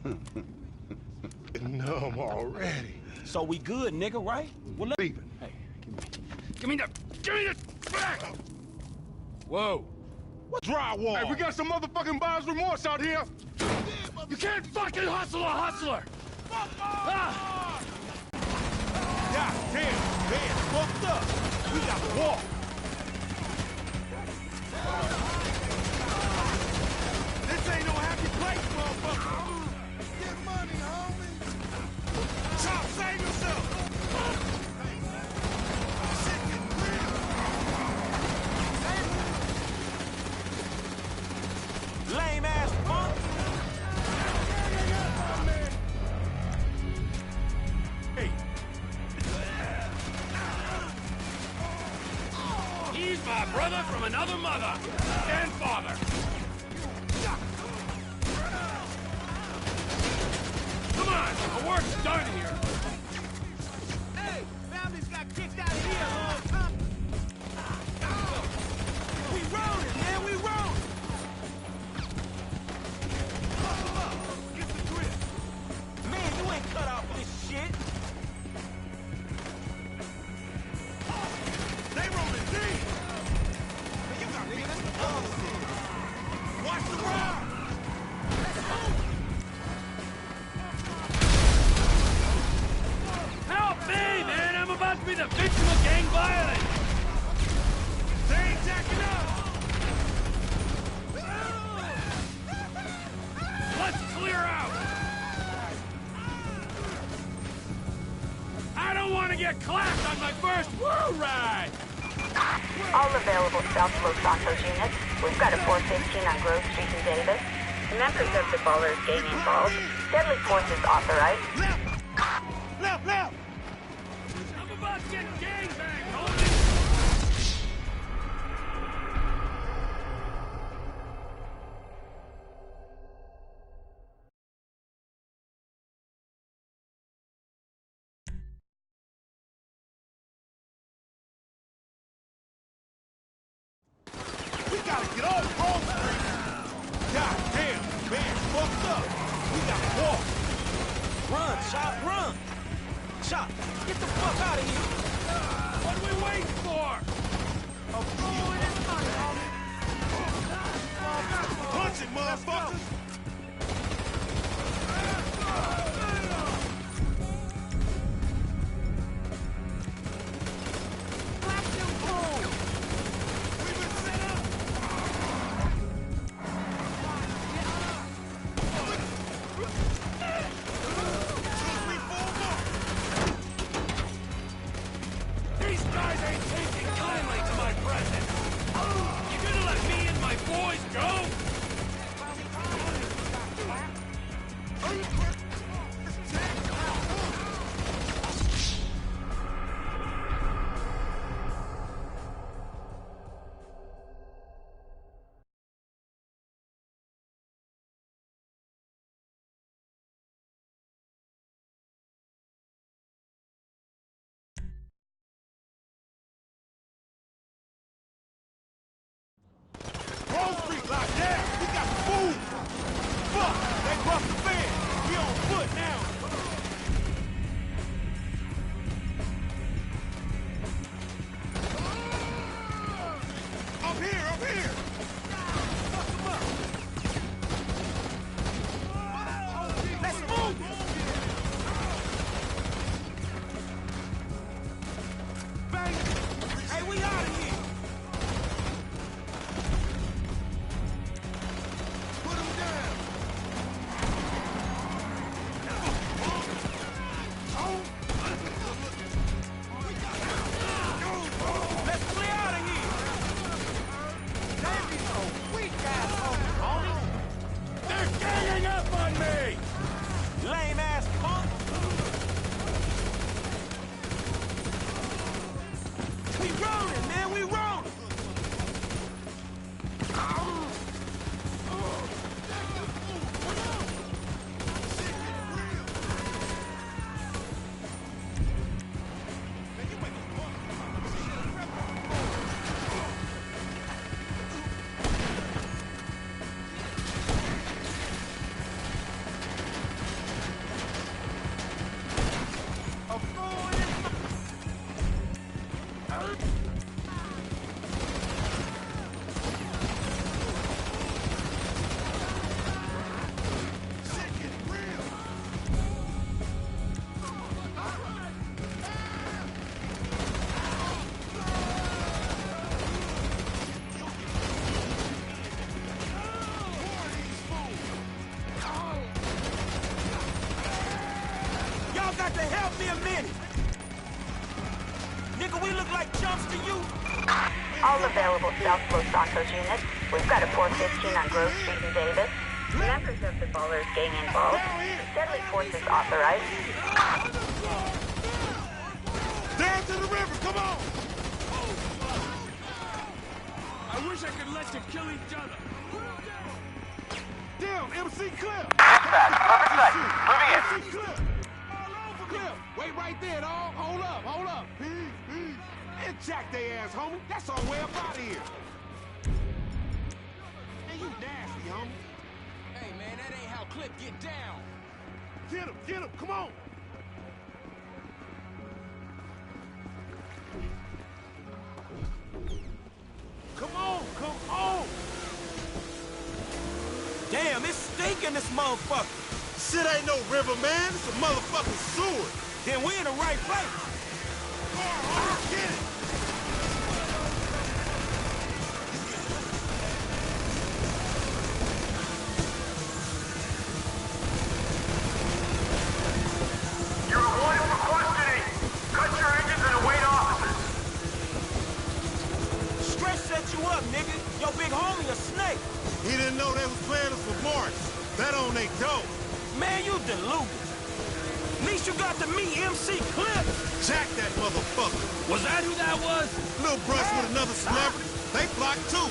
Numb already. So we good, nigga, right? Well, Leaving. hey, give me the back! Whoa. What drywall? Hey, we got some motherfucking buyer's remorse out here. You can't fucking hustle a hustler! Ah! God damn, man, fucked up. We gotta walk. This ain't no happy place, motherfucker. Get money, homie. Chop, save yourself. Shit getting real. Lame ass punk. Hey. He's my brother from another mother and father. Come on, the work's done here. Hey, families got kicked out of here a long time. We rolling, man, we rolling. Buckle up, get the grip. Man, you ain't cut out for this shit. They rolling deep. Man, you got beat to the policy. Watch the round. Help me, man! I'm about to be the victim of gang violence! They ain't jacking up. Let's clear out! I don't want to get clapped on my first woo ride! All available South Los Santos units. We've got a 415 on Grove Street in Davis. Members of the Ballers gang involved. Deadly force is authorized. Left. Left, left. I'm about to get gangbanged, homie! We gotta get off Grove Street. God damn, man, fucked up. We gotta walk. Run, Chop, run. Chop, get the fuck out of here. What are we waiting for? Punch it, motherfuckers. We've been set up. These guys ain't taking kindly to my presence! You gonna let me and my boys go? Grove Street locked down. We got to move. Fuck, they crossed the fence. We on foot now. Up here, up here. Let's move. Bang. Hey, we out of here. Put him down. we look like chumps to you? All available South Los Santos units. We've got a 415 on Grove Street in Davis. Members of the Ballers gang involved. Deadly force is authorized. Down to the river, come on! I wish I could let you kill each other. Damn, MC Clip! Dispatch, perfect sight. Moving in. MC Clip! All over Clip! Wait right there, dog. Hold up. Peace. And jack they ass, homie. That's our way up out of here. Man, you nasty, homie. Hey, man, that ain't how Clip get down. Get him, come on! Come on! Damn, it's stinking this motherfucker. Shit ain't no river, man. It's a motherfucking sewer. Then we in the right place. Get it! You're wanted for questioning. Cut your engines and await officers. Stretch set you up, nigga. Your big homie a snake. He didn't know they was playing us for March. That on they dope. Man, you deluded. At least you got to meet MC Clip. Jack that motherfucker. Was that who that was? Little brush with another celebrity. They blocked too.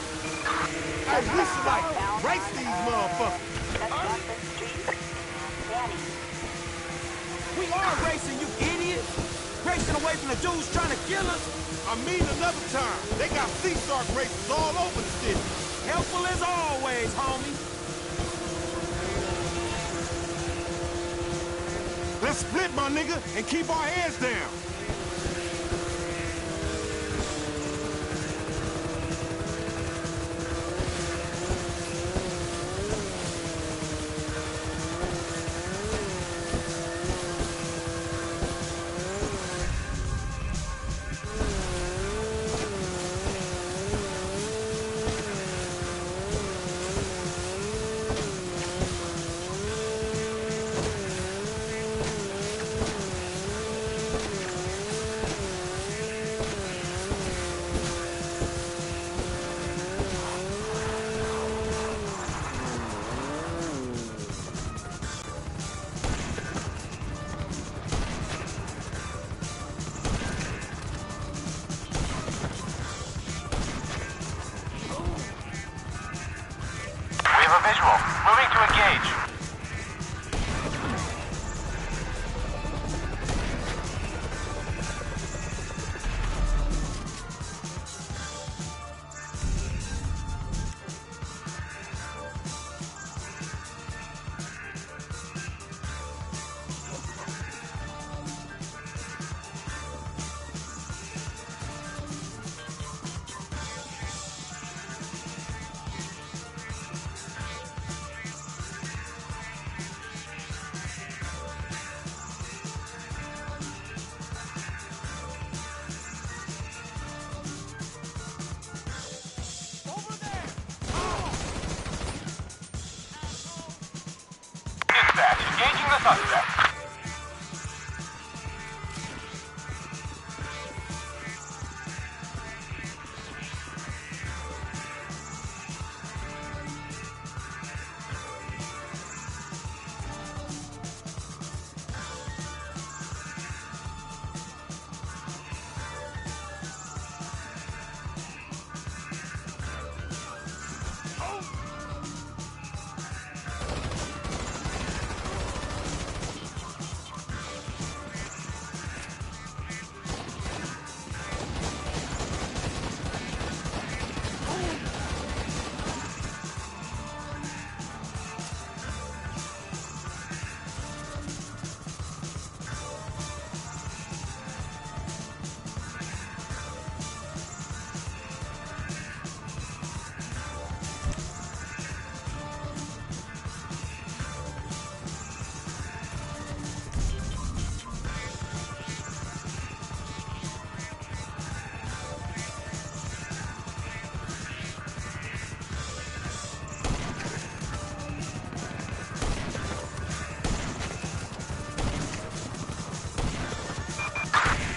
Hey, we should like race these motherfuckers. We are racing, you idiot. Racing away from the dudes trying to kill us. I mean another time. They got Sea Shark races all over the city. Helpful as always, homie. Let's split, my nigga, and keep our heads down. We have a visual. Moving to engage. Dispatch, engaging the suspect.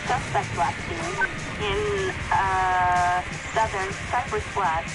Suspect last seen in, southern Cypress Flat.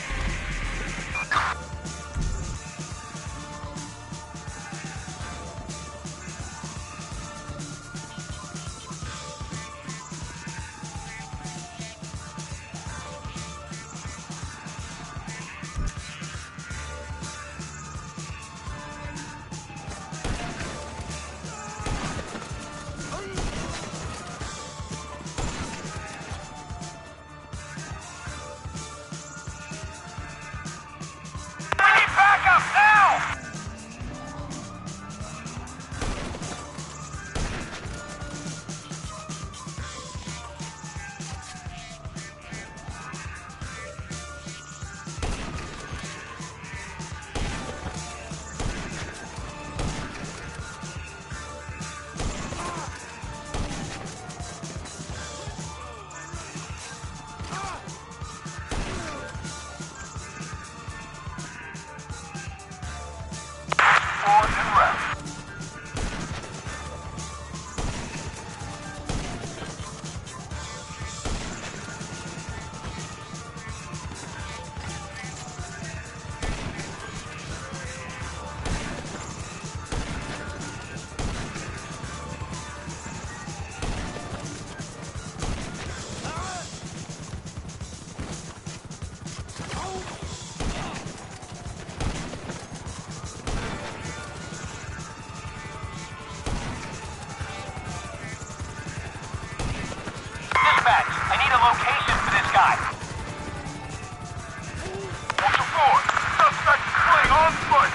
I need a location for this guy. Ultra 4, suspect fleeing on foot.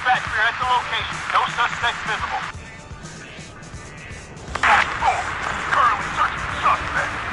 Dispatch, we're at the location. No suspects visible. Currently searching for suspects.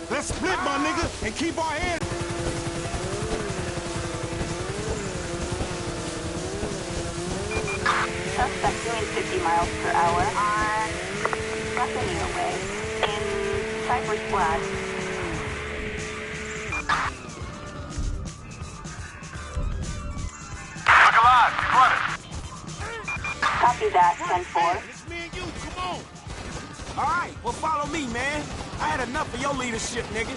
Let's split, my nigga, and keep our hands. Suspect doing 50 miles per hour on Buccaneer Way in Cypress Flat. Look alive, keep running. Copy that, 10-4. It's me and you, come on. All right, well, follow me, man. I had enough of your leadership, nigga.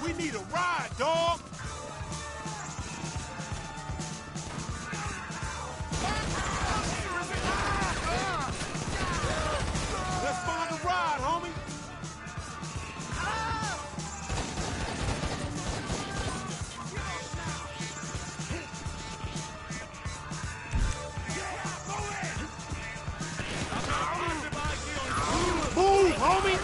We need a ride, dog. Let's find a ride, homie. Move, homie!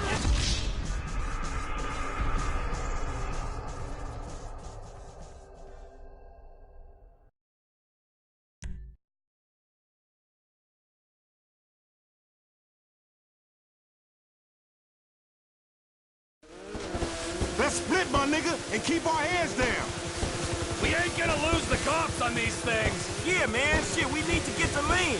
split, my nigga, and keep our heads down. We ain't gonna lose the cops on these things. Yeah, man. Shit, we need to get to lean.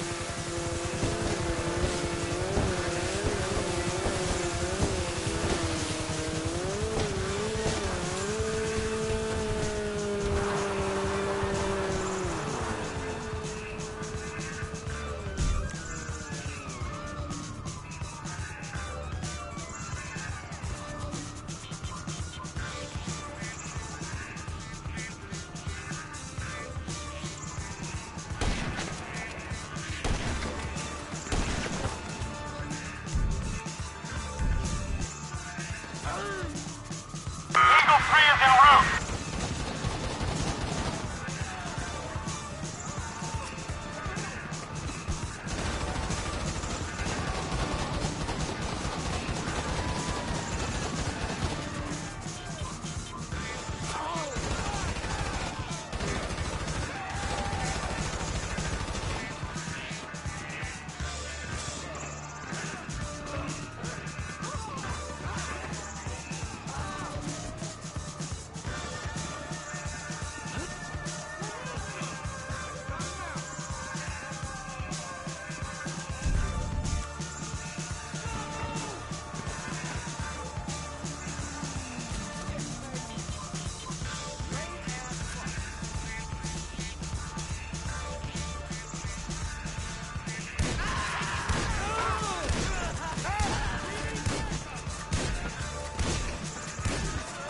Eagle 3 is en route.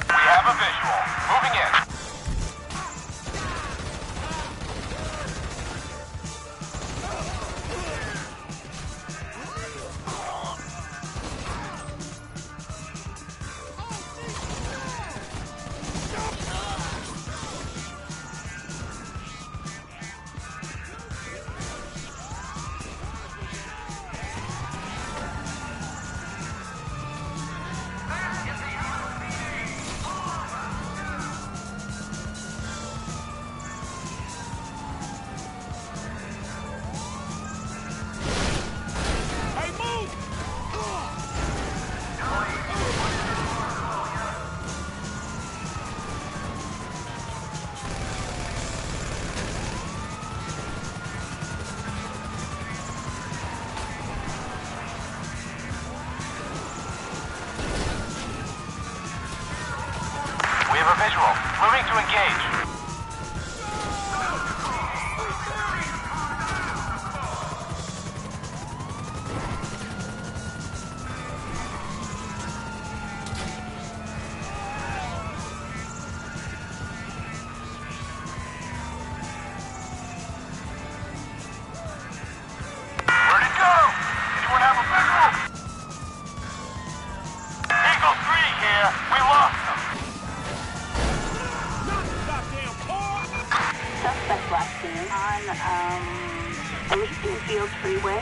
We have a visual. Moving in. Hey, move! We have a visual. Moving to engage. Where'd it go? Anyone have a visual? Eagle 3 here. We lost them. Not the goddamn car! Suspect last seen on, Elysian Fields Freeway.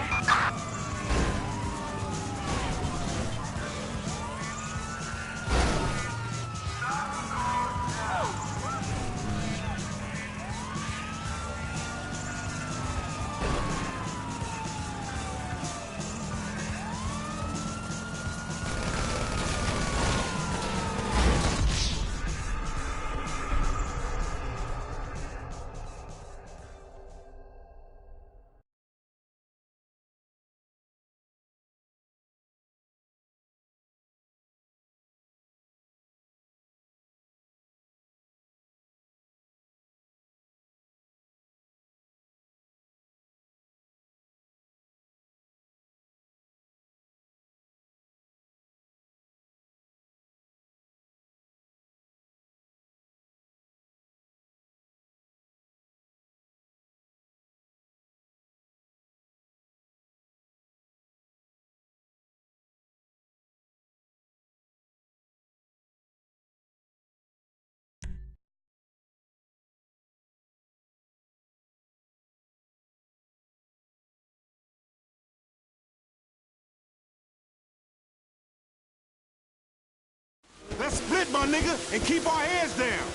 Let's split, my nigga, and keep our heads down.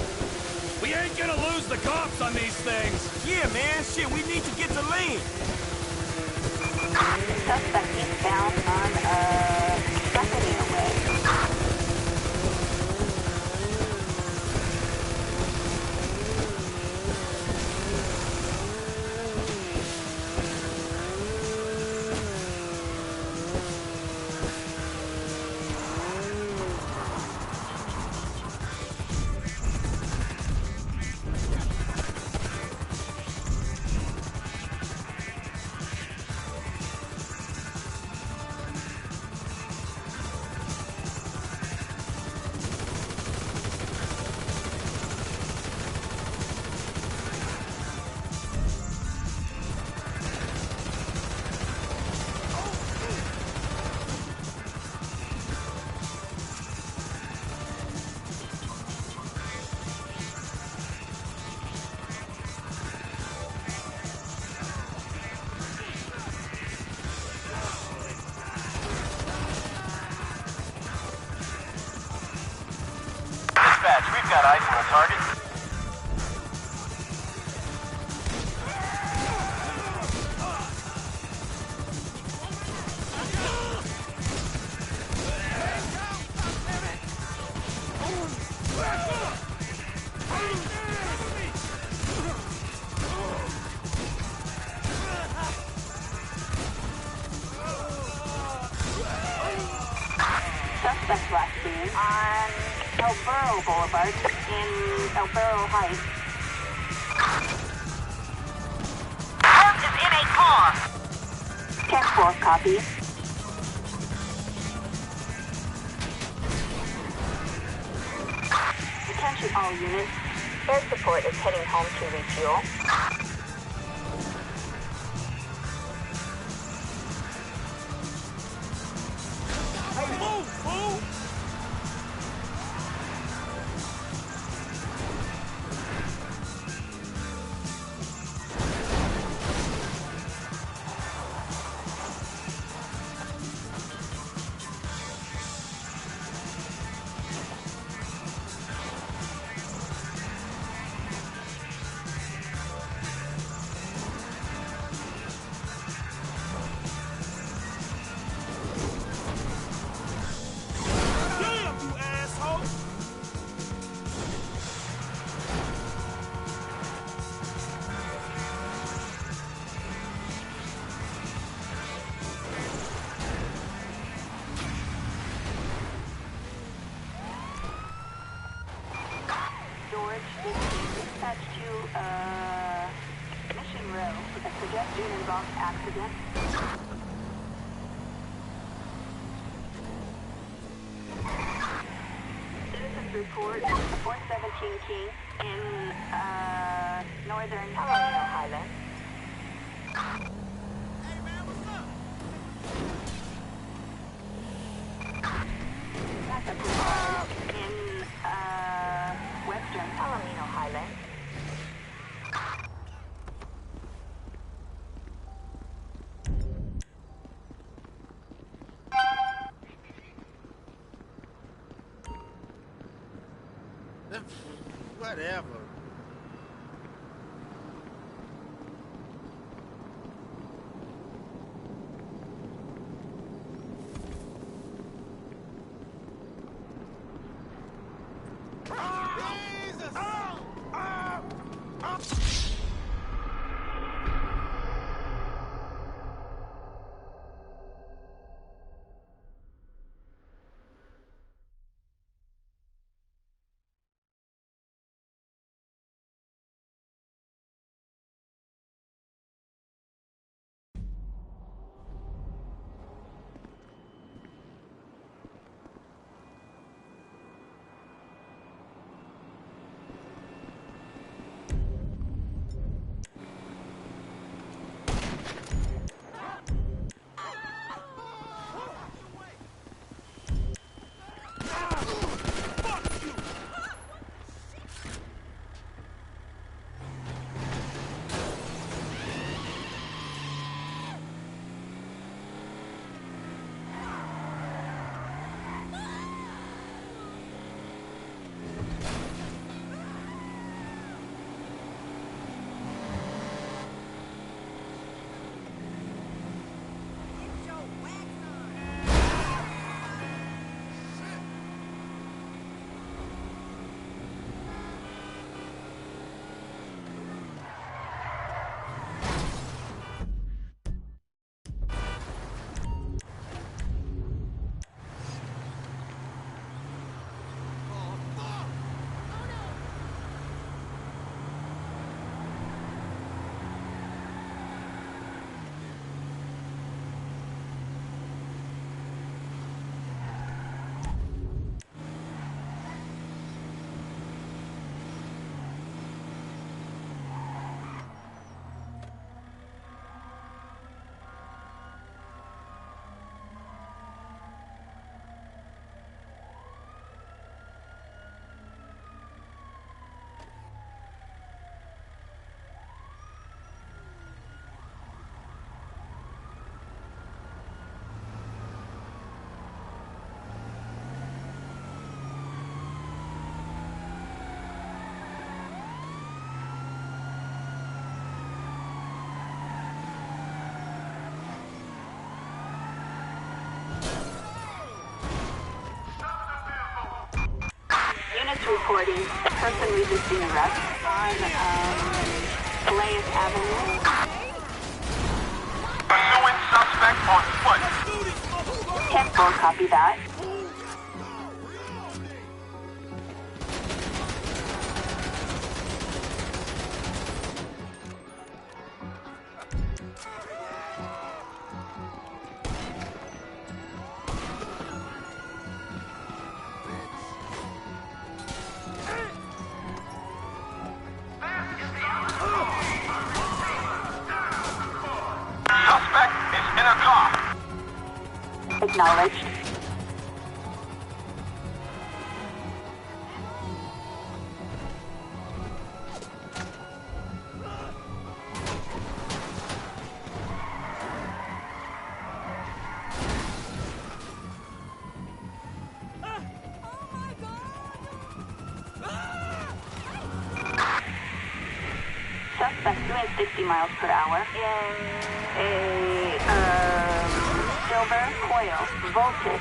We ain't gonna lose the cops on these things. Yeah, man. Shit, we need to get to lean. Suspect is found on, 2nd Way. on El Burro Boulevard in El Burro Heights. Hurt is in a car. 10-4, copy. Attention all units. Air support is heading home to refuel. Hey, move, fool! Damn, you asshole! George, this is dispatched to Mission Row. A suggestion involves accident. Citizens report 417 King in northern Palomino Highlands. Hey, man, what's up? Backup required in western Palomino Highlands. Whatever. Jesus! reporting a person resisting arrest on Peleas Avenue. Pursuing suspect on foot. 10-4, copy that. Acknowledged. Suspect doing 60 miles per hour in a silver coil, voltage.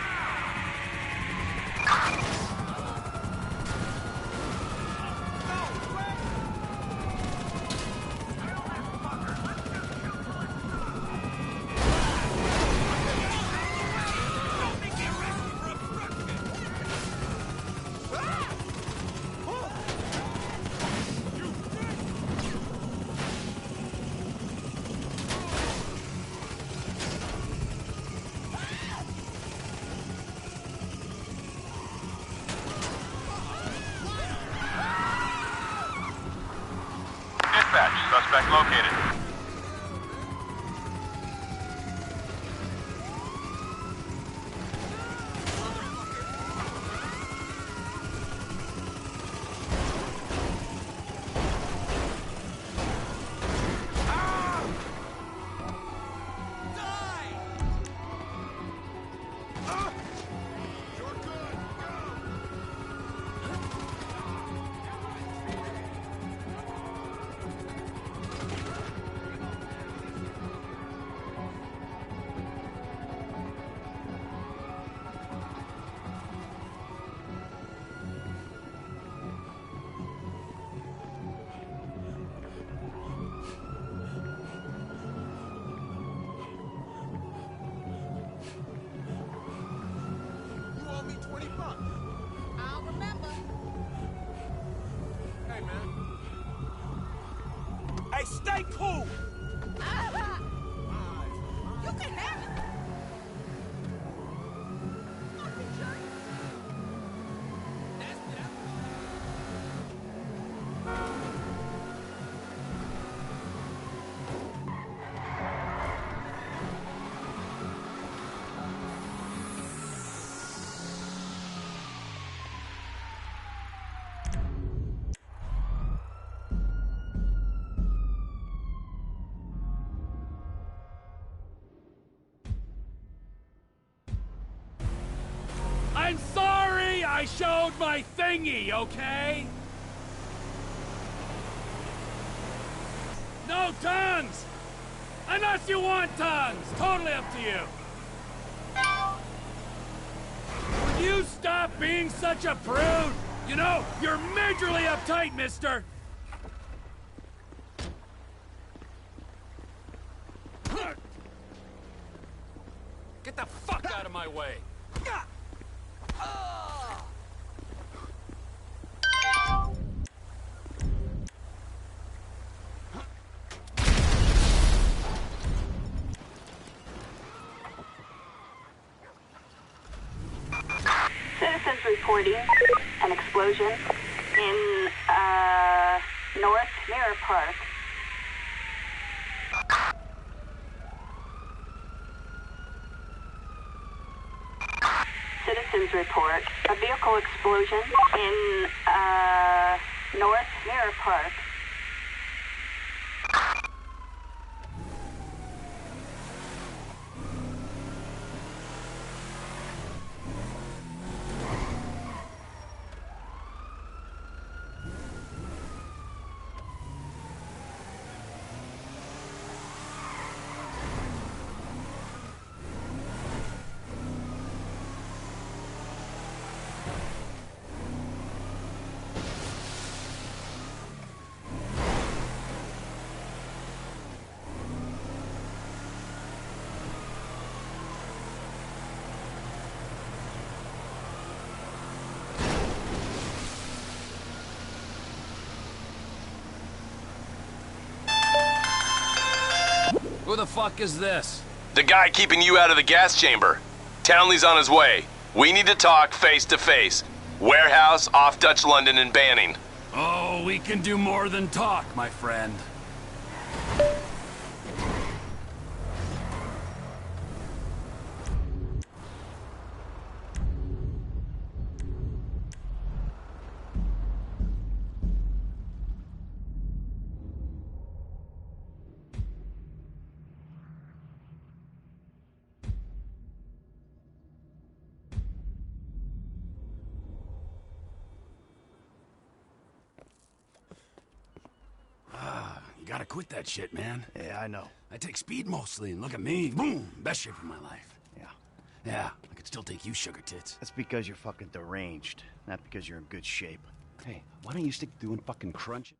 Dispatch, suspect located. You owe me $20. I'll remember. Hey, man. Hey, stay cool! You can have it. I'm sorry I showed my thingy, okay? No tongues! Unless you want tongues! Totally up to you! Will you stop being such a prude? You know, you're majorly uptight, mister! Get the fuck out of my way! Citizens reporting an explosion in North Mirror Park. Citizens report a vehicle explosion in North Mirror Park. Who the fuck is this? The guy keeping you out of the gas chamber. Townley's on his way. We need to talk face to face. Warehouse off Dutch London and Banning. Oh, we can do more than talk, my friend. gotta quit that shit, man. Yeah, I know. I take speed mostly, and look at me. Boom! Best shape of my life. Yeah. Yeah, I could still take you, sugar tits. That's because you're fucking deranged, not because you're in good shape. Hey, why don't you stick to doing fucking crunch?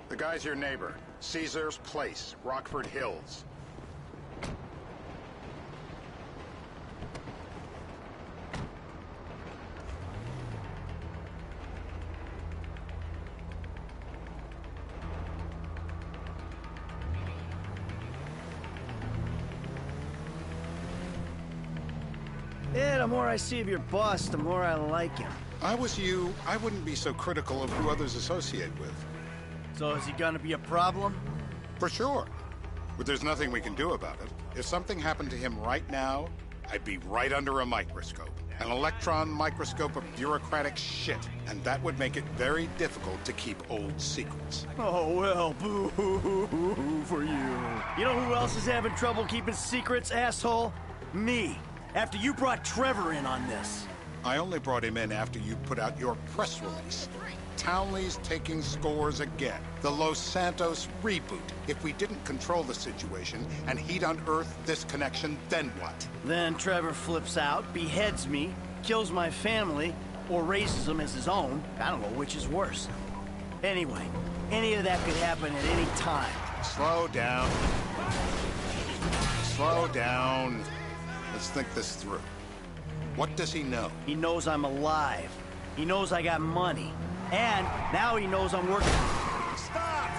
The guy's your neighbor. Caesar's Place, Rockford Hills. Yeah, the more I see of your boss, the more I like him. I was you, I wouldn't be so critical of who others associate with. So is he gonna be a problem? For sure. But there's nothing we can do about it. If something happened to him right now, I'd be right under a microscope. An electron microscope of bureaucratic shit. And that would make it very difficult to keep old secrets. Oh, well, boo-hoo-hoo for you. You know who else is having trouble keeping secrets, asshole? Me. After you brought Trevor in on this. I only brought him in after you put out your press release. Townley's taking scores again. The Los Santos reboot. If we didn't control the situation and he'd unearthed this connection, then what? Then Trevor flips out, beheads me, kills my family, or raises them as his own. I don't know which is worse. Anyway, any of that could happen at any time. Slow down. Slow down. Let's think this through. What does he know? He knows I'm alive. He knows I got money. And now he knows I'm working... Stop!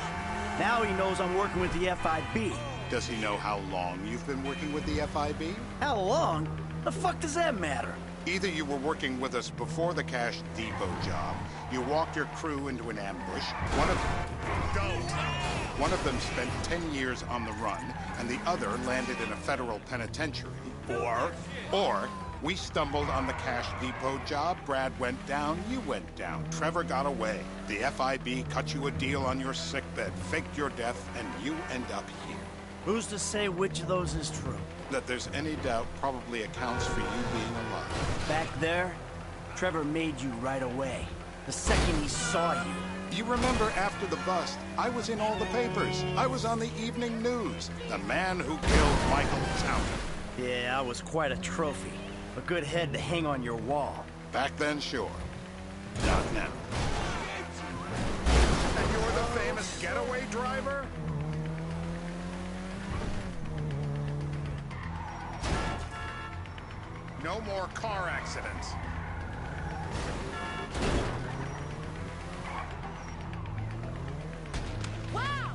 Now he knows I'm working with the FIB. Does he know how long you've been working with the FIB? How long? The fuck does that matter? Either you were working with us before the Cash Depot job, you walked your crew into an ambush, One of them spent 10 years on the run, and the other landed in a federal penitentiary. Or we stumbled on the Cash Depot job, Brad went down, you went down, Trevor got away. The FIB cut you a deal on your sickbed, faked your death, and you end up here. Who's to say which of those is true? That there's any doubt probably accounts for you being alive. Back there, Trevor made you right away. The second he saw you. You remember after the bust, I was in all the papers. I was on the evening news. The man who killed Michael Townley. Yeah, I was quite a trophy. A good head to hang on your wall. Back then, sure. Not now. And you're the famous getaway driver? No more car accidents. Wow!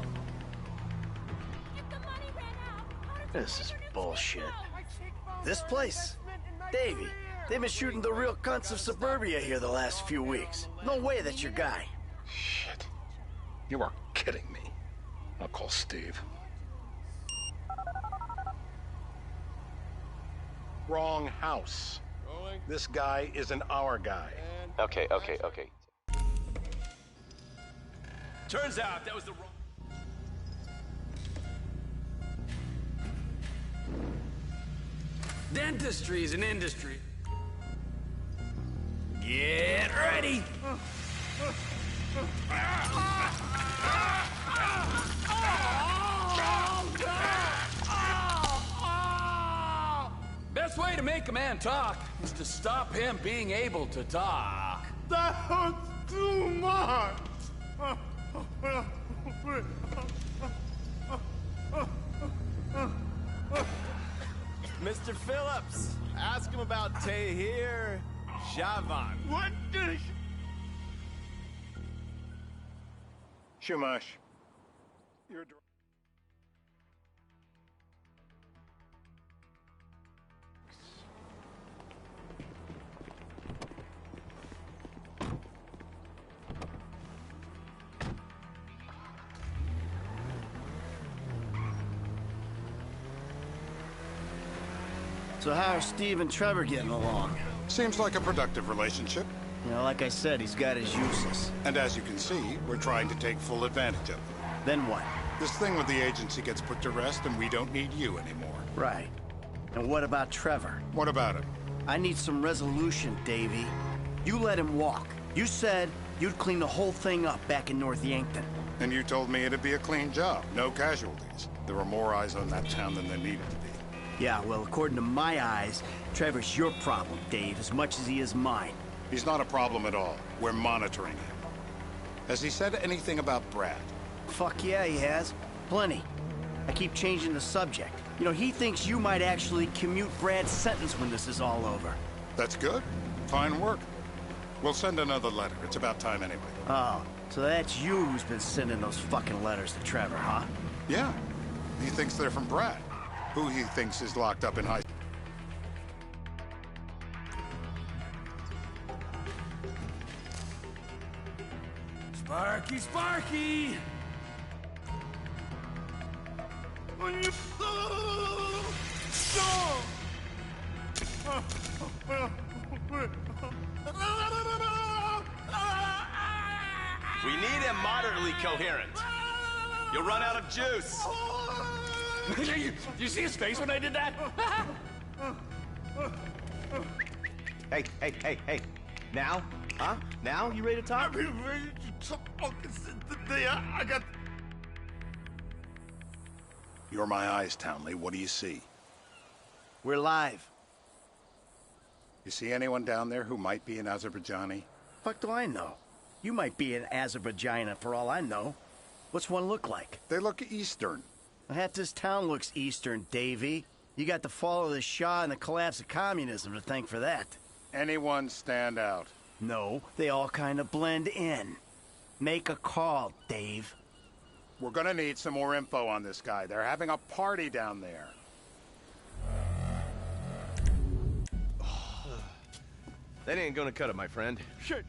If the money ran out, how did This is bullshit. know? This place? Davey, they've been shooting the real cunts of suburbia here the last few weeks. No way that's your guy. Shit. You are kidding me. I'll call Steve. Wrong house. This guy isn't our guy. Okay. Turns out that was the wrong... Dentistry is an industry. Get ready! Best way to make a man talk is to stop him being able to talk. That hurts too much. Mr. Phillips, ask him about Tahir Javan. What the... Shumash. You're... So how are Steve and Trevor getting along? Seems like a productive relationship. You know, like I said, he's got his uses. And as you can see, we're trying to take full advantage of them. Then what? This thing with the agency gets put to rest and we don't need you anymore. Right. And what about Trevor? What about it? I need some resolution, Davey. You let him walk. You said you'd clean the whole thing up back in North Yankton. And you told me it'd be a clean job, no casualties. There were more eyes on that town than there needed to be. Yeah, well, according to my eyes, Trevor's your problem, Dave, as much as he is mine. He's not a problem at all. We're monitoring him. Has he said anything about Brad? Fuck yeah, he has. Plenty. I keep changing the subject. You know, he thinks you might actually commute Brad's sentence when this is all over. That's good. Fine work. We'll send another letter. It's about time anyway. Oh, so that's you who's been sending those fucking letters to Trevor, huh? Yeah. He thinks they're from Brad, who he thinks is locked up in high... Sparky, Sparky! We need him moderately coherent. You'll run out of juice. You see his face when I did that? Hey. Now? Huh? Now? You ready to talk? I'm ready to talk. Since the day I got... You're my eyes, Townley. What do you see? We're live. You see anyone down there who might be an Azerbaijani? Fuck do I know? You might be an Azerbaijani for all I know. What's one look like? They look Eastern. Half this town looks Eastern, Davy. You got the fall of the Shah and the collapse of communism to thank for that. Anyone stand out? No, they all kind of blend in. Make a call, Dave. We're gonna need some more info on this guy. They're having a party down there. That ain't gonna cut it, my friend. Shit.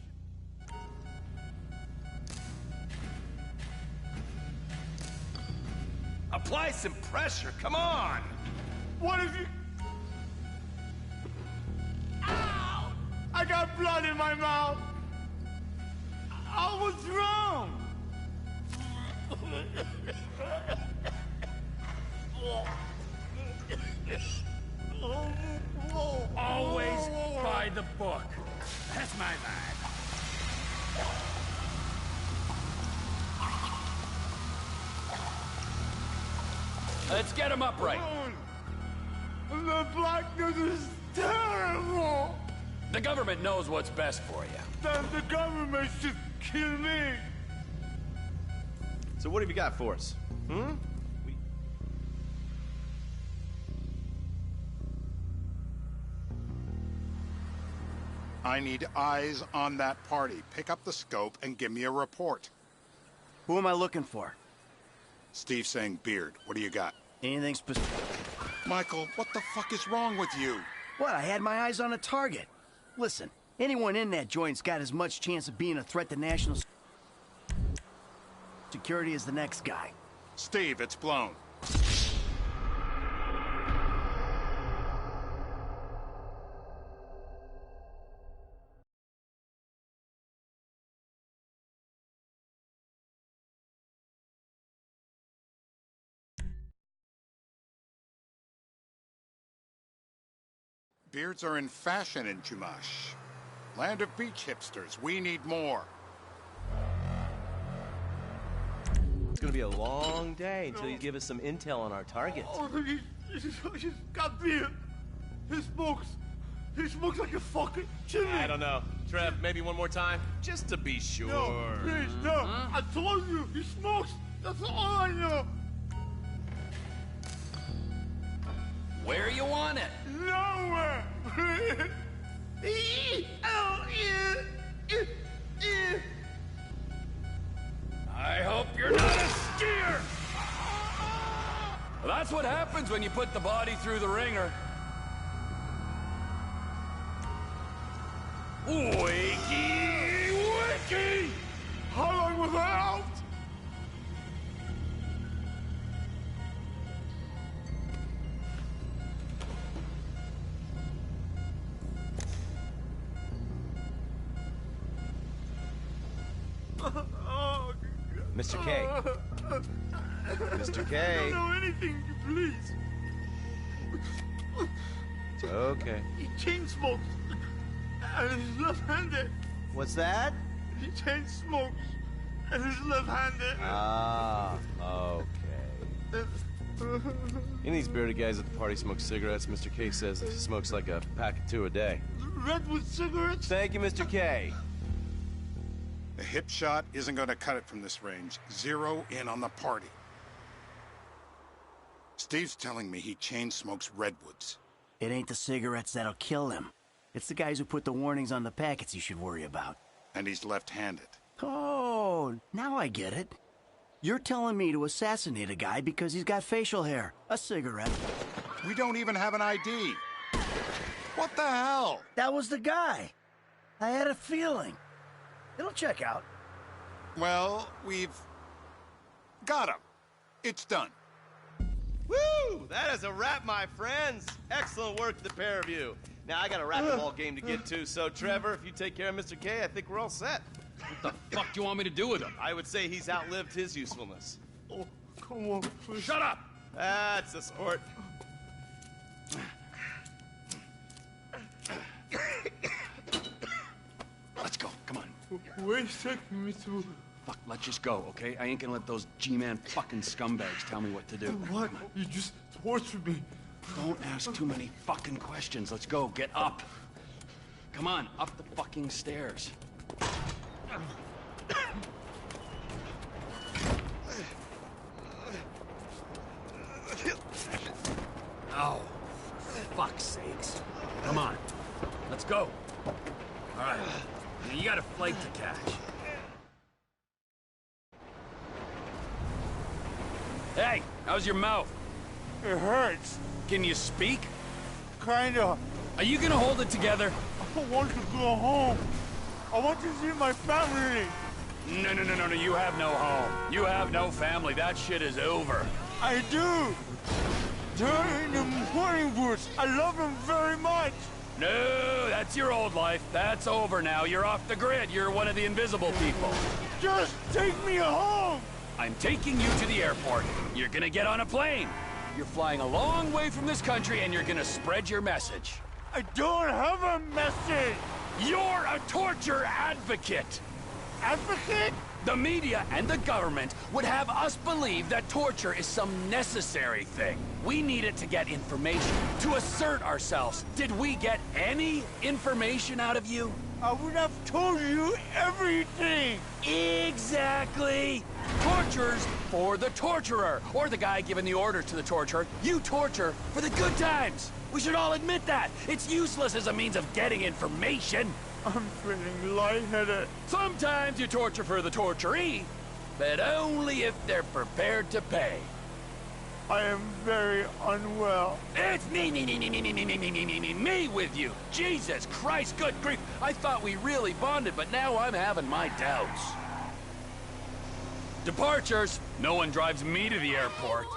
Apply some pressure, come on! What if you... Ow! I got blood in my mouth. I was wrong. Always by the book. That's my vibe. Let's get him upright. The blackness is terrible. The government knows what's best for you. Then the government should kill me. So what have you got for us? I need eyes on that party. Pick up the scope and give me a report. Who am I looking for? Steve saying Beard. What do you got? Anything specific? Michael, what the fuck is wrong with you? What? I had my eyes on a target. Listen, anyone in that joint's got as much chance of being a threat to national security as the next guy. Steve, it's blown. Beards are in fashion in Chumash. Land of beach hipsters. We need more. It's gonna be a long day until you give us some intel on our targets. Oh, he's got beard. He smokes like a fucking chimney. I don't know. Trev, maybe one more time? Just to be sure. No, please, no. I told you, he smokes. That's all I know. Where you want it? Nowhere. I hope you're not a skier! Well, that's what happens when you put the body through the ringer. Wakey, wakey! How long was I out? Mr. K. Mr. I K. don't know anything, please. It's okay. He chain smokes. And he's left-handed. What's that? He chain smokes. and he's left-handed. Ah, okay. Any of these bearded guys at the party smoke cigarettes? Mr. K says he smokes like a pack of 2 a day. Redwood cigarettes? Thank you, Mr. K. The hip shot isn't going to cut it from this range. Zero in on the party. Steve's telling me he chain smokes Redwoods. It ain't the cigarettes that'll kill him. It's the guys who put the warnings on the packets you should worry about. And he's left-handed. Oh, now I get it. You're telling me to assassinate a guy because he's got facial hair, a cigarette. We don't even have an ID. What the hell? That was the guy. I had a feeling. It'll check out. Well, we've got him. It's done. Woo! That is a wrap, my friends. Excellent work, the pair of you. Now, I got a racquetball game to get to, so Trevor, if you take care of Mr. K, I think we're all set. What the fuck do you want me to do with him? I would say he's outlived his usefulness. Oh, come on, please. Shut up! That's a sport. Let's go, come on. Where's taking me to? Fuck, let's just go, okay? I ain't gonna let those G-Man fucking scumbags tell me what to do. What? You just tortured me. Don't ask too many fucking questions. Let's go, get up. Come on, up the fucking stairs. Oh, for fuck's sakes. Come on, let's go. All right, you got a flight to catch. Hey, how's your mouth? It hurts. Can you speak? Kinda. Are you gonna hold it together? I want to go home. I want to see my family. No, you have no home. You have no family. That shit is over. I do. They're in the morning woods. I love them very much. No, that's your old life. That's over now. You're off the grid. You're one of the invisible people. Just take me home. I'm taking you to the airport. You're gonna get on a plane. You're flying a long way from this country and you're gonna spread your message. I don't have a message. You're a torture advocate. Advocate? The media and the government would have us believe that torture is some necessary thing. We need it to get information, to assert ourselves. Did we get any information out of you? I would have told you everything. Exactly. Torture's for the torturer, or the guy giving the orders to the torturer. You torture for the good times. We should all admit that. It's useless as a means of getting information. I'm feeling lightheaded. Sometimes you torture for the torturee, but only if they're prepared to pay. I am very unwell. It's me with you. Jesus Christ, good grief. I thought we really bonded, but now I'm having my doubts. Departures. No one drives me to the airport.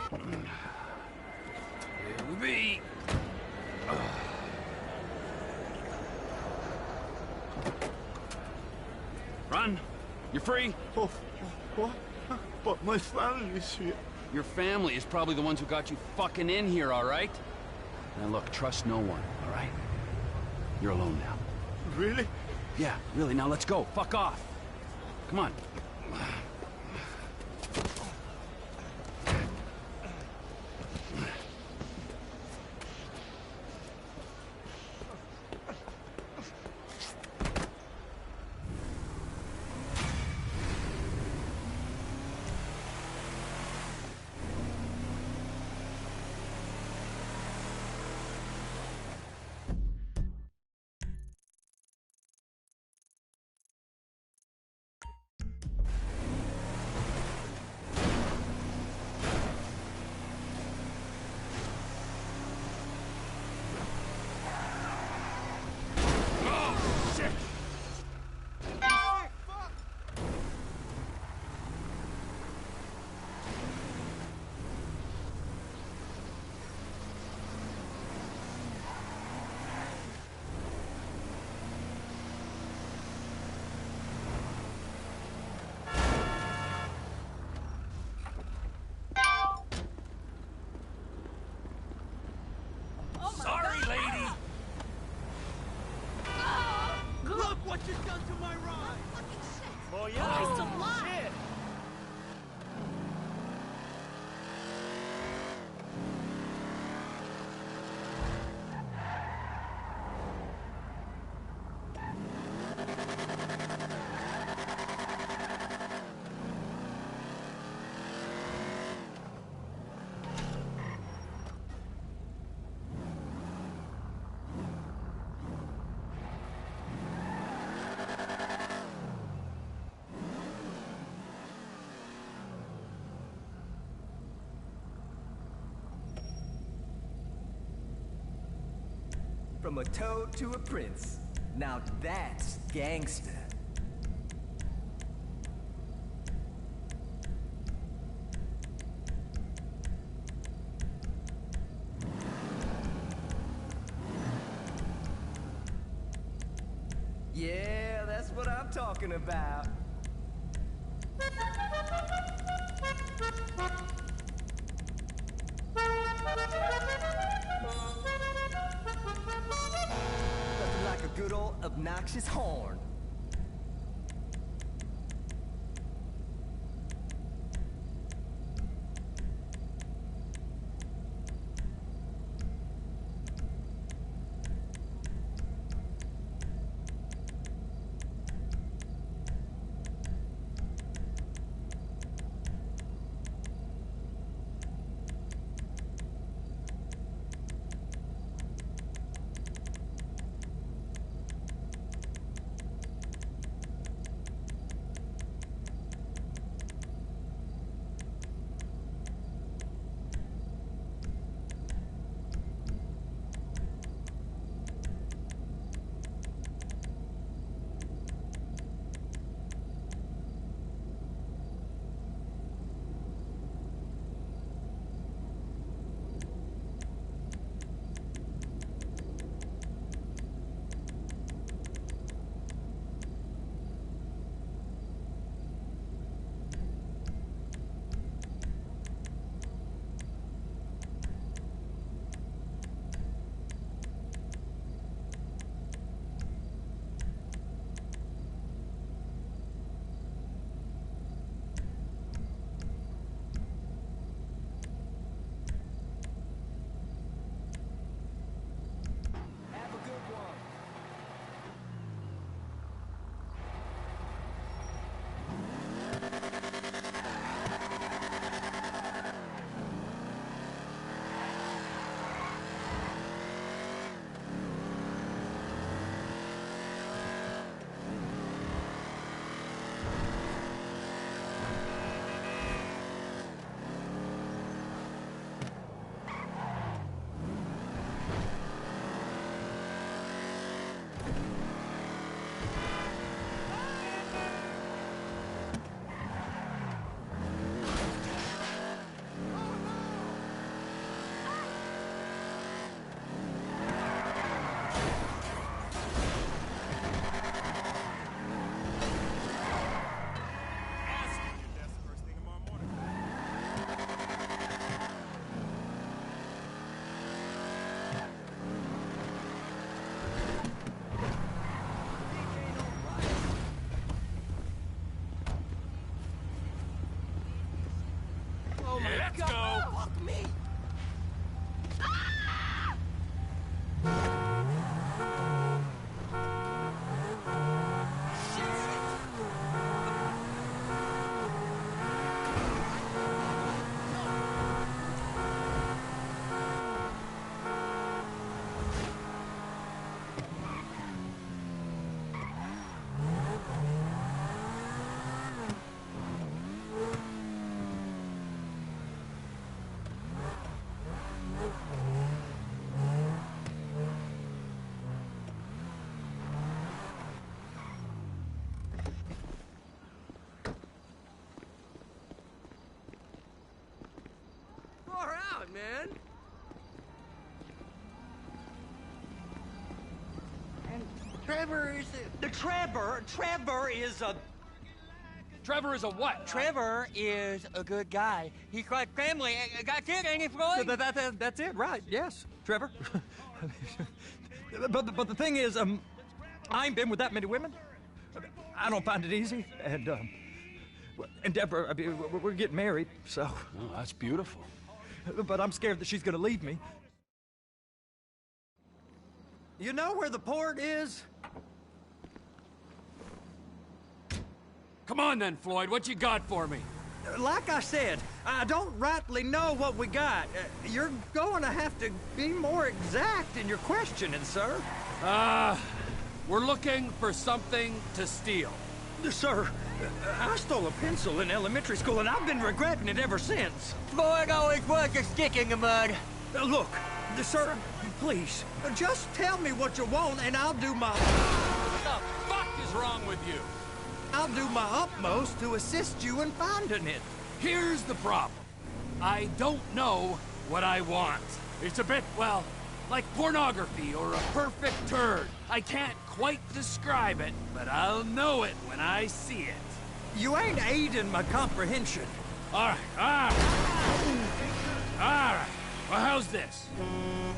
It'll be... Run. You're free. Oh, what? But my family's here. Your family is probably the ones who got you fucking in here, all right? Now look, trust no one, all right? You're alone now. Really? Yeah, really. Now let's go. Fuck off. Come on. From a toad to a prince. Now that's gangsta. Yeah, that's what I'm talking about. Nothing like a good old obnoxious horn. Let's go! Fuck me! Far out, man. And Trevor is Trevor is a Trevor is a what? Trevor is a good guy. He's like family. That's it, ain't it, Floyd? That's it, right? Yes, Trevor. but the thing is, I ain't been with that many women. I don't find it easy, and Deborah, I mean, we're getting married, so. Oh, that's beautiful. But I'm scared that she's gonna leave me. You know where the port is? Come on then, Floyd. What you got for me? Like I said, I don't rightly know what we got. You're going to have to be more exact in your questioning, sir. We're looking for something to steal. Sir, I stole a pencil in elementary school, and I've been regretting it ever since. Floyd always was a stick in the mud. Look, Sir, please, just tell me what you want and I'll do my... What the fuck is wrong with you? I'll do my utmost to assist you in finding it. Here's the problem. I don't know what I want. It's a bit, well, like pornography or a perfect turd. I can't quite describe it, but I'll know it when I see it. You ain't aiding my comprehension. All right. Well, how's this?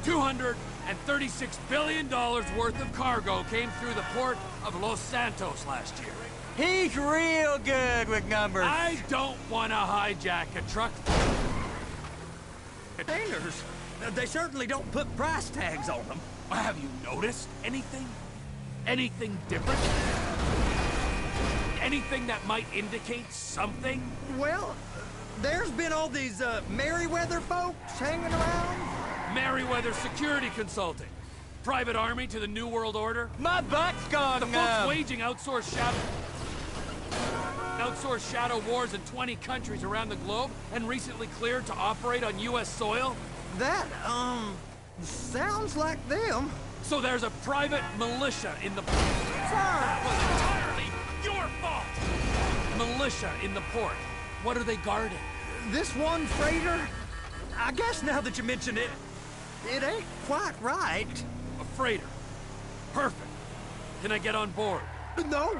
$236 billion worth of cargo came through the port of Los Santos last year. He's real good with numbers. I don't want to hijack a truck. Containers? They certainly don't put price tags on them. Have you noticed anything? Anything different? Anything that might indicate something? Well, there's been all these Merryweather folks hanging around. Merryweather Security Consulting. Private army to the New World Order. My butt's gone The folks waging outsourced shadow wars in 20 countries around the globe and recently cleared to operate on U.S. soil? That, sounds like them. So there's a private militia in the... Sir! That was entirely your fault! Militia in the port. What are they guarding? This one freighter? I guess now that you mention it, it ain't quite right. A freighter. Perfect. Can I get on board? No,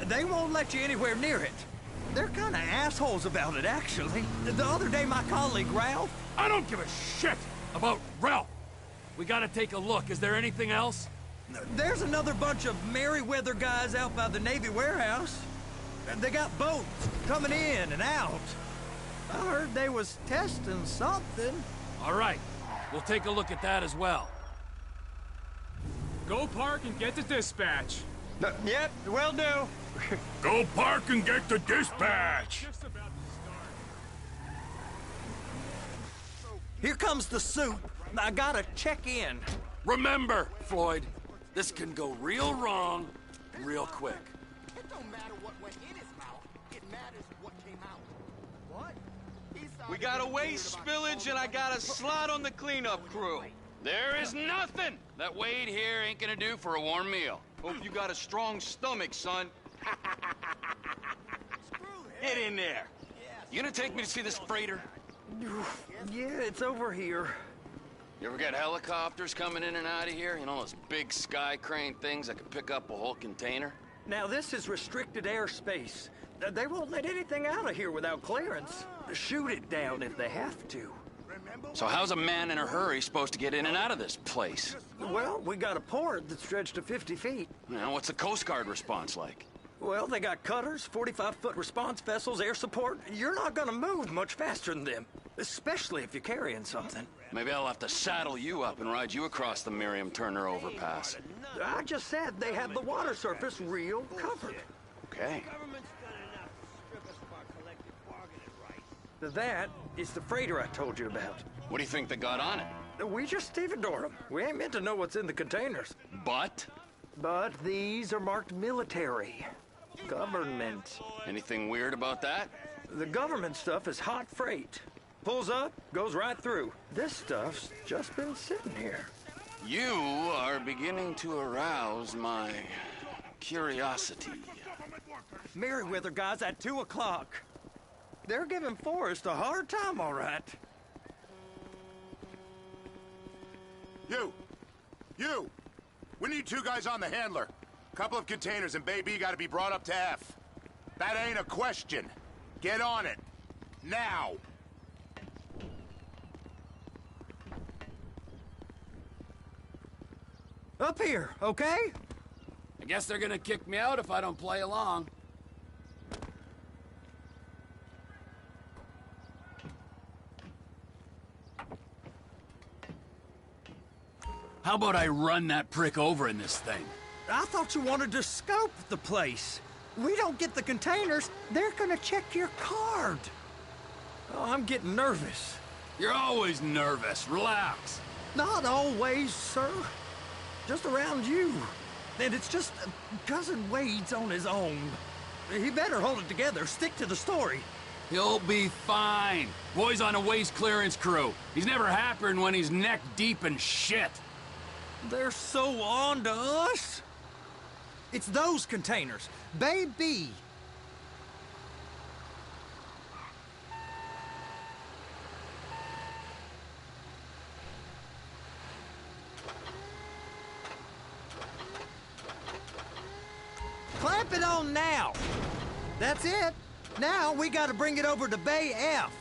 they won't let you anywhere near it. They're kind of assholes about it, actually. The other day, my colleague, Ralph... I don't give a shit about Ralph. We gotta take a look. Is there anything else? There's another bunch of Merryweather guys out by the Navy warehouse. They got boats coming in and out. I heard they was testing something. All right. We'll take a look at that as well. Go park and get the dispatch. Yep, will do. Go park and get the dispatch. Here comes the soup. I gotta check in. Remember, Floyd, this can go real wrong real quick. It don't matter what went in his mouth. It matters what came out. What? We got a waste spillage and I got a slot on the cleanup crew. There is nothing that Wade here ain't gonna do for a warm meal. Hope you got a strong stomach, son. Get in there. You gonna take me to see this freighter? Yeah, it's over here. You ever got helicopters coming in and out of here? You know, those big sky crane things that can pick up a whole container? Now, this is restricted airspace. They won't let anything out of here without clearance. Shoot it down if they have to. So how's a man in a hurry supposed to get in and out of this place? Well, we got a port that's stretched to 50 feet. Now, what's the Coast Guard response like? Well, they got cutters, 45-foot response vessels, air support. You're not gonna move much faster than them, especially if you're carrying something. Maybe I'll have to saddle you up and ride you across the Miriam Turner overpass. I just said they have the water surface real covered. Okay. That is the freighter I told you about. What do you think they got on it? We just stevedored them. We ain't meant to know what's in the containers. But These are marked military. Government. anything weird about that? The government stuff is hot freight. Pulls up, goes right through. This stuff's just been sitting here. You are beginning to arouse my curiosity. Merryweather guys at 2 o'clock. They're giving Forrest a hard time, all right. You! We need 2 guys on the handler. Couple of containers and Bay B gotta be brought up to F. That ain't a question. Get on it. Now! Up here, okay? I guess they're gonna kick me out if I don't play along. How about I run that prick over in this thing? I thought you wanted to scope the place. We don't get the containers, they're gonna check your card. Oh, I'm getting nervous. You're always nervous. Relax. Not always, sir. Just around you. And it's just Cousin Wade's on his own. He better hold it together, stick to the story. He'll be fine. Boy's on a waste clearance crew. He's never happier than when he's neck deep in shit. They're so on to us. It's those containers. Baby. Clamp it on now. That's it. Now we gotta bring it over to Bay F.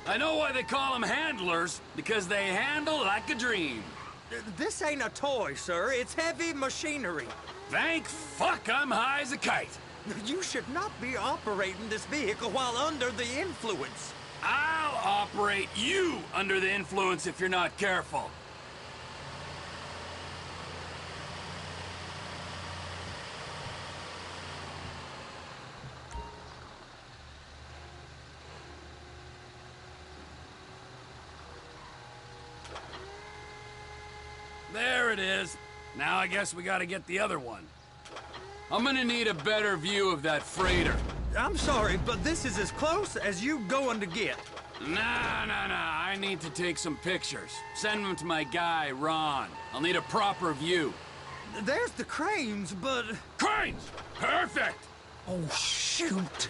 I know why they call them handlers, because they handle like a dream. This ain't a toy, sir. It's heavy machinery. Thank fuck I'm high as a kite. You should not be operating this vehicle while under the influence. I'll operate you under the influence if you're not careful. There it is. Now I guess we gotta get the other one. I'm gonna need a better view of that freighter. I'm sorry, but this is as close as you going to get. Nah. I need to take some pictures. Send them to my guy, Ron. I'll need a proper view. There's the cranes, but... Cranes! Perfect! Oh, shoot.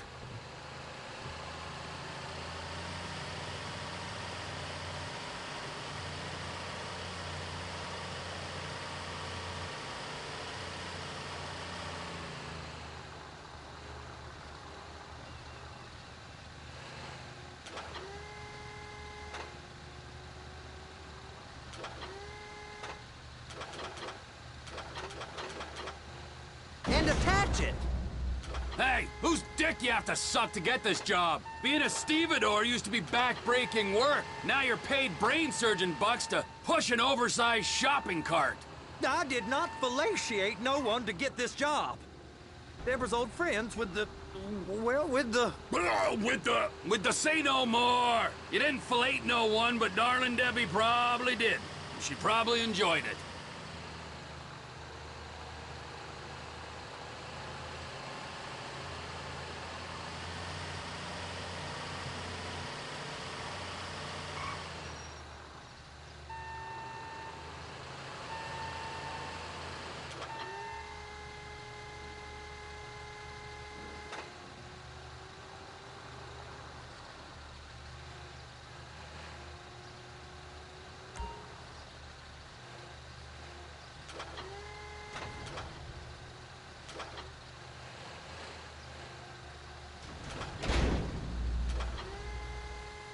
And attach it. Hey, whose dick you have to suck to get this job? Being a stevedore used to be back-breaking work. Now you're paid brain surgeon bucks to push an oversized shopping cart. I did not fellatiate no one to get this job. Deborah's old friends with the... well, with the... With the say no more. You didn't fillet no one, but darling Debbie probably did. She probably enjoyed it.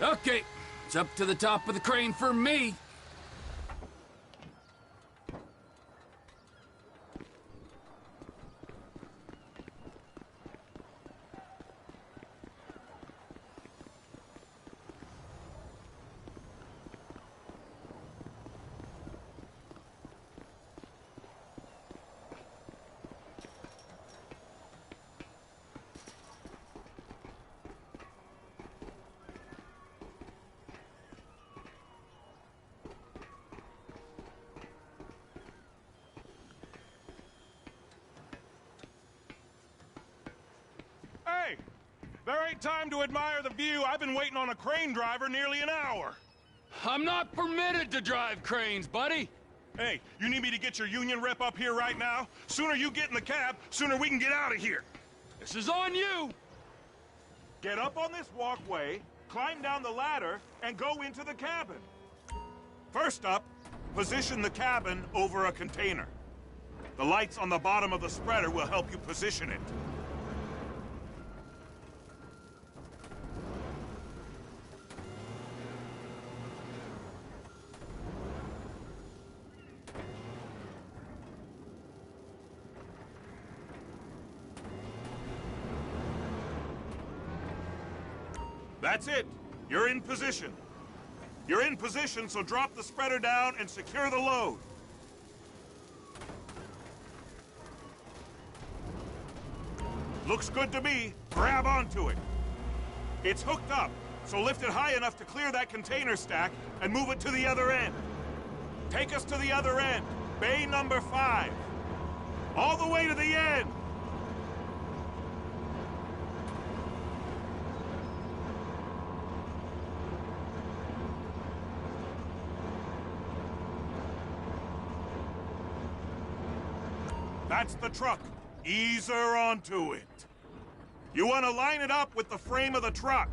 Okay, it's up to the top of the crane for me. Hey! There ain't time to admire the view. I've been waiting on a crane driver nearly an hour. I'm not permitted to drive cranes, buddy. Hey, you need me to get your union rep up here right now? Sooner you get in the cab, sooner we can get out of here. This is on you. Get up on this walkway, climb down the ladder, and go into the cabin. First up, position the cabin over a container. The lights on the bottom of the spreader will help you position it. That's it. You're in position. You're in position, so drop the spreader down and secure the load. Looks good to me. Grab onto it. It's hooked up, so lift it high enough to clear that container stack and move it to the other end. Take us to the other end, bay number 5. All the way to the end. That's the truck. Ease her onto it. You want to line it up with the frame of the truck.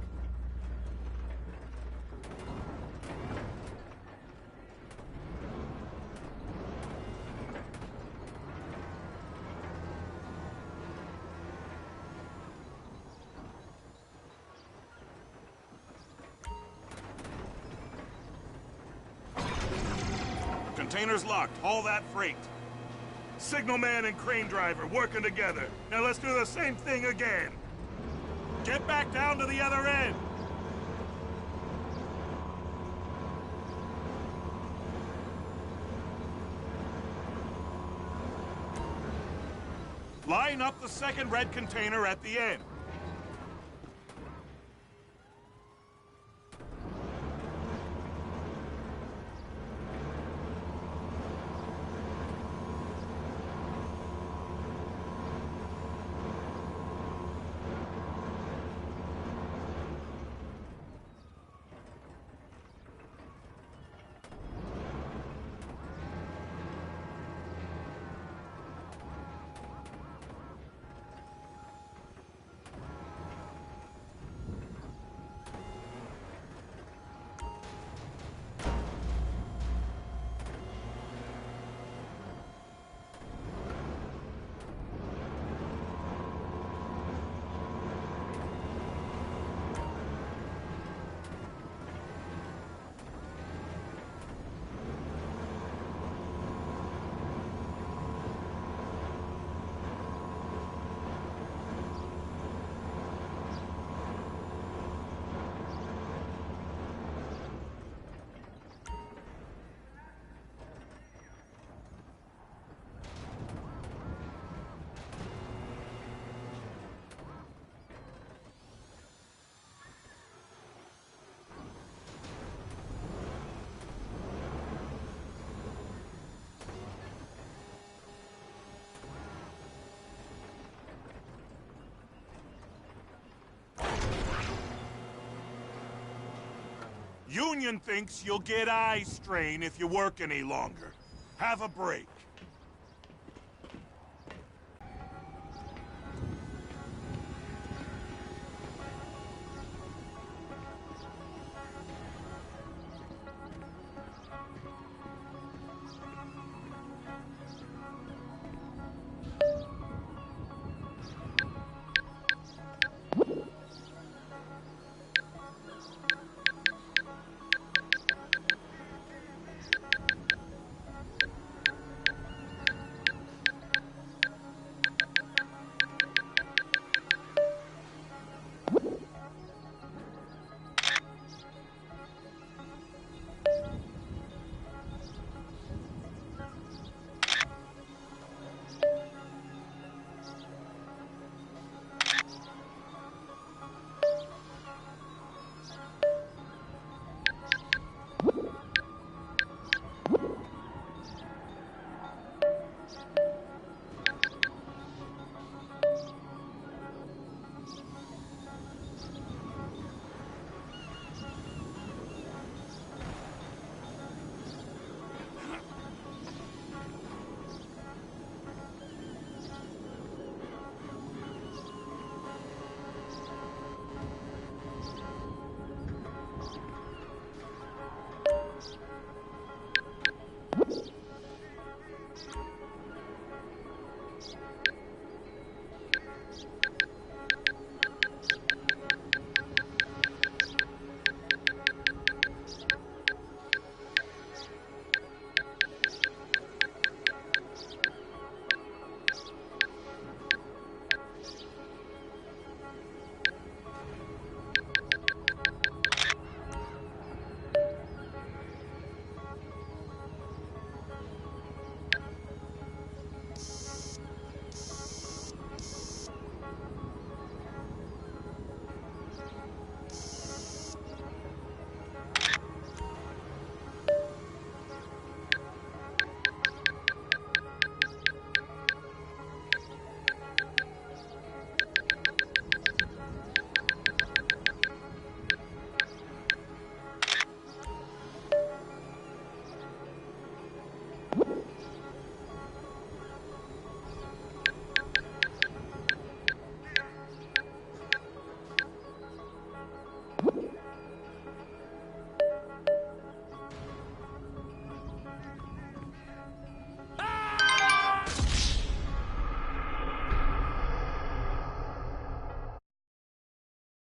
Container's locked. Haul that freight. Signalman and crane driver working together. Now let's do the same thing again. Get back down to the other end. Line up the second red container at the end. Union thinks you'll get eye strain if you work any longer. Have a break.